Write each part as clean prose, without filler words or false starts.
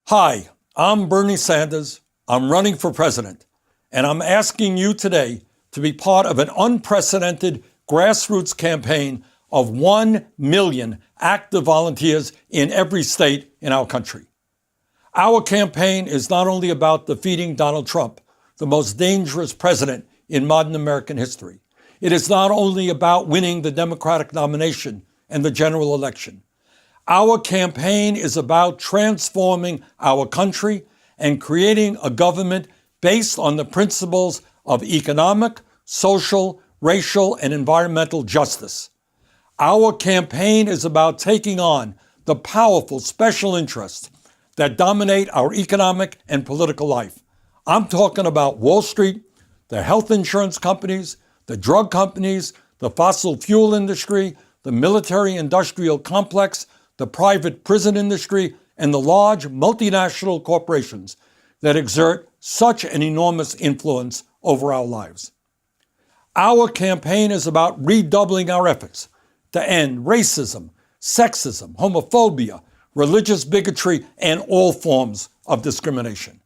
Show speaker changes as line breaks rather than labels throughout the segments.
Hi, I'm Bernie Sanders. I'm running for president, and I'm asking you today to be part of an unprecedented grassroots campaign of 1 million active volunteers in every state in our country. Our campaign is not only about defeating Donald Trump, the most dangerous president in modern American history. It is not only about winning the Democratic nomination and the general election. Our campaign is about transforming our country and creating a government based on the principles of economic, social, racial, and environmental justice. Our campaign is about taking on the powerful special interests that dominate our economic and political life. I'm talking about Wall Street, the health insurance companies, the drug companies, the fossil fuel industry, the military-industrial complex, the private prison industry, and the large multinational corporations that exert such an enormous influence over our lives. Our campaign is about redoubling our efforts to end racism, sexism, homophobia, religious bigotry, and all forms of discrimination.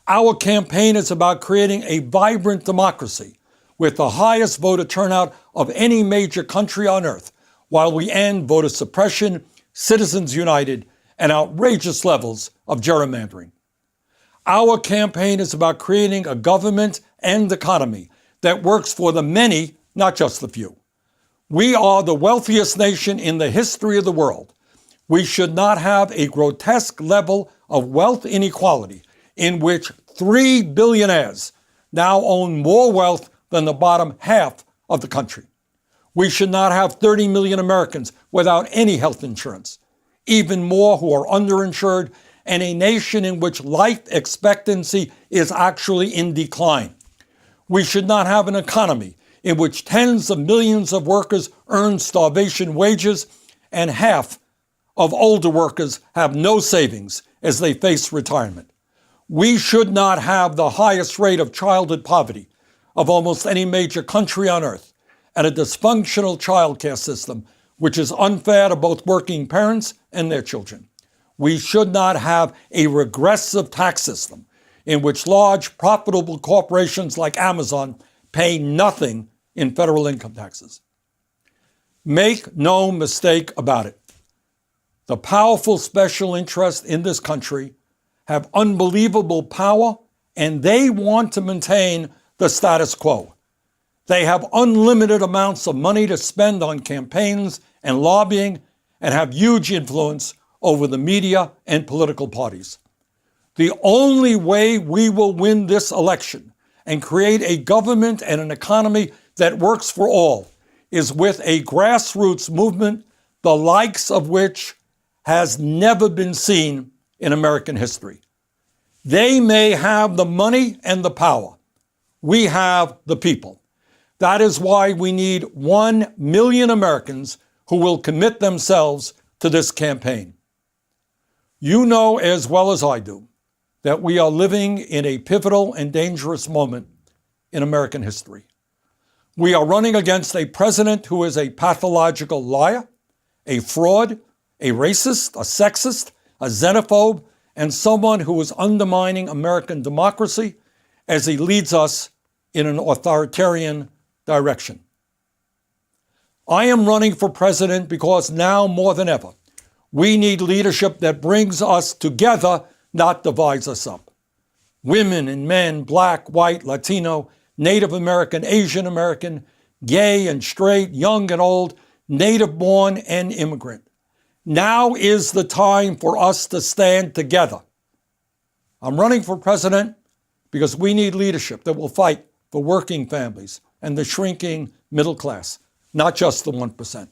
Our campaign is about creating a vibrant democracy with the highest voter turnout of any major country on earth, while we end voter suppression, Citizens United, and outrageous levels of gerrymandering. Our campaign is about creating a government and economy that works for the many, not just the few. We are the wealthiest nation in the history of the world. We should not have a grotesque level of wealth inequality in which 3 billionaires now own more wealth than the bottom half of the country. We should not have 30 million Americans without any health insurance, even more who are underinsured, and a nation in which life expectancy is actually in decline. We should not have an economy in which tens of millions of workers earn starvation wages and half of older workers have no savings as they face retirement. We should not have the highest rate of childhood poverty of almost any major country on earth, and a dysfunctional childcare system which is unfair to both working parents and their children. We should not have a regressive tax system in which large profitable corporations like Amazon pay nothing in federal income taxes. Make no mistake about it. The powerful special interests in this country have unbelievable power, and they want to maintain the status quo. They have unlimited amounts of money to spend on campaigns and lobbying and have huge influence over the media and political parties. The only way we will win this election and create a government and an economy that works for all is with a grassroots movement, the likes of which has never been seen in American history. They may have the money and the power. We have the people. That is why we need 1 million Americans who will commit themselves to this campaign. You know as well as I do that we are living in a pivotal and dangerous moment in American history. We are running against a president who is a pathological liar, a fraud, a racist, a sexist, a xenophobe, and someone who is undermining American democracy as he leads us in an authoritarian direction. I am running for president because now more than ever, we need leadership that brings us together, not divides us up. Women and men, Black, white, Latino, Native American, Asian American, gay and straight, young and old, native born and immigrant. Now is the time for us to stand together. I'm running for president because we need leadership that will fight for working families and the shrinking middle class, not just the 1%.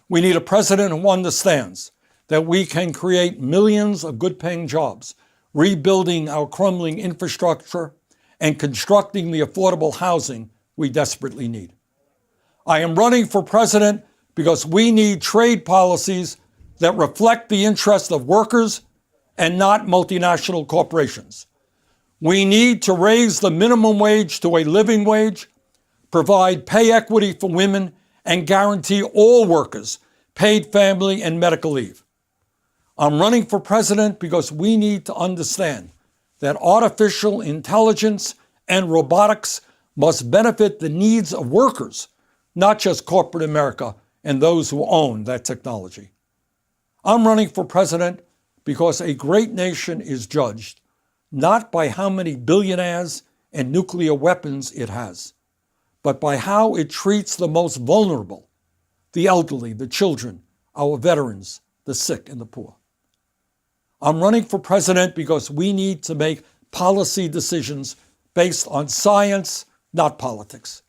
We need a president who understands that we can create millions of good-paying jobs, rebuilding our crumbling infrastructure and constructing the affordable housing we desperately need. I am running for president because we need trade policies that reflect the interests of workers and not multinational corporations. We need to raise the minimum wage to a living wage, provide pay equity for women, and guarantee all workers paid family and medical leave. I'm running for president because we need to understand that artificial intelligence and robotics must benefit the needs of workers, not just corporate America and those who own that technology. I'm running for president because a great nation is judged not by how many billionaires and nuclear weapons it has, but by how it treats the most vulnerable, the elderly, the children, our veterans, the sick, and the poor. I'm running for president because we need to make policy decisions based on science, not politics.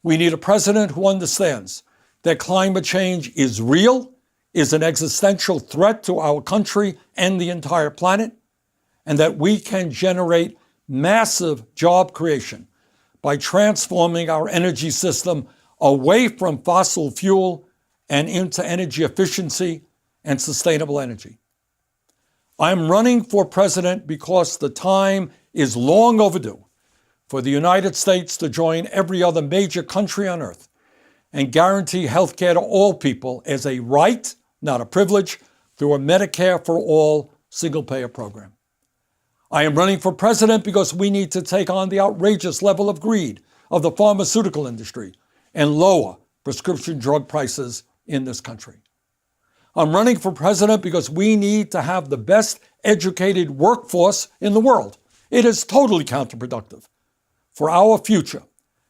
We need a president who understands that climate change is real, is an existential threat to our country and the entire planet, and that we can generate massive job creation by transforming our energy system away from fossil fuel and into energy efficiency and sustainable energy. I'm running for president because the time is long overdue for the United States to join every other major country on earth and guarantee health care to all people as a right, not a privilege, through a Medicare for All single-payer program. I am running for president because we need to take on the outrageous level of greed of the pharmaceutical industry and lower prescription drug prices in this country. I'm running for president because we need to have the best educated workforce in the world. It is totally counterproductive for our future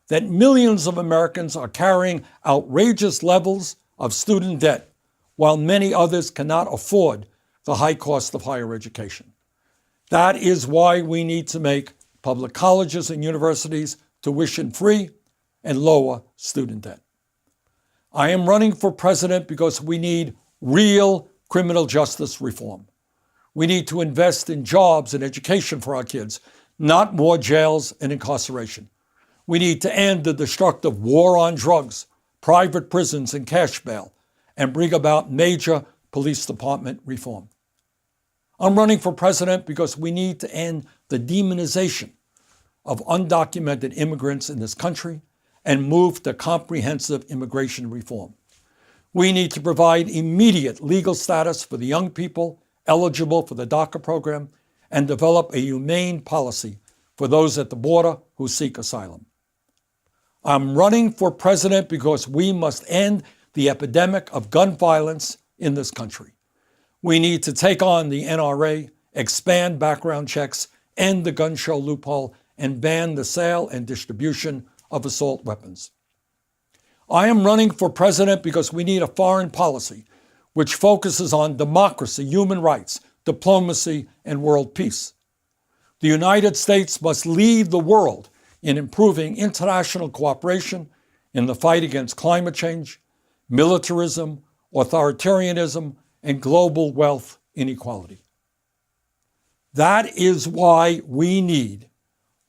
that millions of Americans are carrying outrageous levels of student debt while many others cannot afford the high cost of higher education. That is why we need to make public colleges and universities tuition-free and lower student debt. I am running for president because we need real criminal justice reform. We need to invest in jobs and education for our kids, not more jails and incarceration. We need to end the destructive war on drugs, private prisons, and cash bail, and bring about major police department reform. I'm running for president because we need to end the demonization of undocumented immigrants in this country and move to comprehensive immigration reform. We need to provide immediate legal status for the young people eligible for the DACA program and develop a humane policy for those at the border who seek asylum. I'm running for president because we must end the epidemic of gun violence in this country. We need to take on the NRA, expand background checks, end the gun show loophole, and ban the sale and distribution of assault weapons. I am running for president because we need a foreign policy which focuses on democracy, human rights, diplomacy, and world peace. The United States must lead the world in improving international cooperation in the fight against climate change, militarism, authoritarianism, and global wealth inequality. That is why we need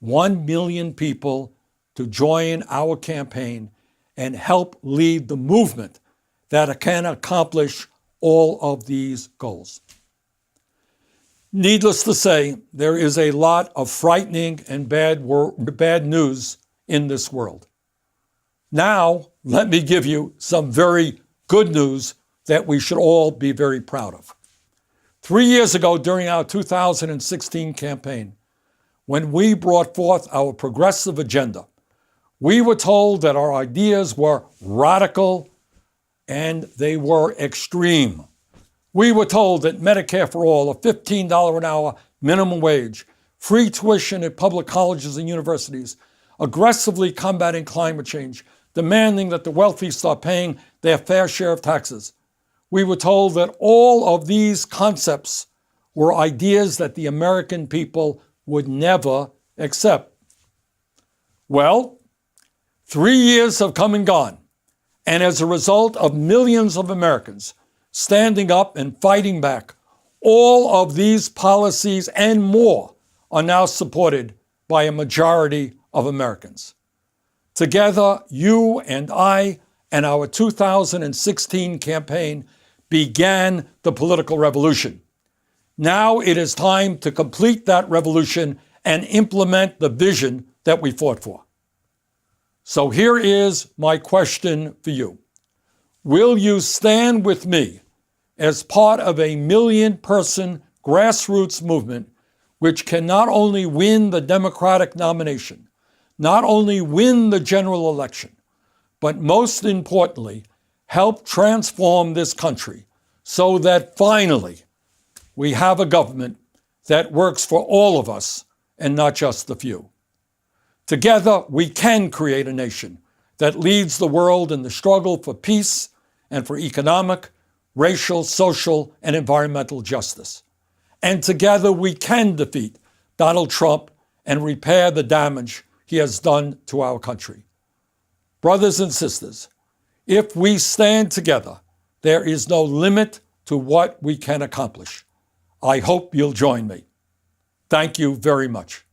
1 million people to join our campaign and help lead the movement that can accomplish all of these goals. Needless to say, there is a lot of frightening and bad news in this world. Now, let me give you some very good news that we should all be very proud of. 3 years ago, during our 2016 campaign, when we brought forth our progressive agenda, we were told that our ideas were radical and they were extreme. We were told that Medicare for all, a $15 an hour minimum wage, free tuition at public colleges and universities, aggressively combating climate change, demanding that the wealthy start paying their fair share of taxes. We were told that all of these concepts were ideas that the American people would never accept. Well, 3 years have come and gone, and as a result of millions of Americans standing up and fighting back, all of these policies and more are now supported by a majority of Americans. Together, you and I and our 2016 campaign began the political revolution. Now it is time to complete that revolution and implement the vision that we fought for. So here is my question for you. Will you stand with me as part of a million-person grassroots movement which can not only win the Democratic nomination, not only win the general election, but most importantly, help transform this country so that finally we have a government that works for all of us and not just the few. Together, we can create a nation that leads the world in the struggle for peace and for economic, racial, social, and environmental justice. And together, we can defeat Donald Trump and repair the damage he has done to our country. Brothers and sisters, if we stand together, there is no limit to what we can accomplish. I hope you'll join me. Thank you very much.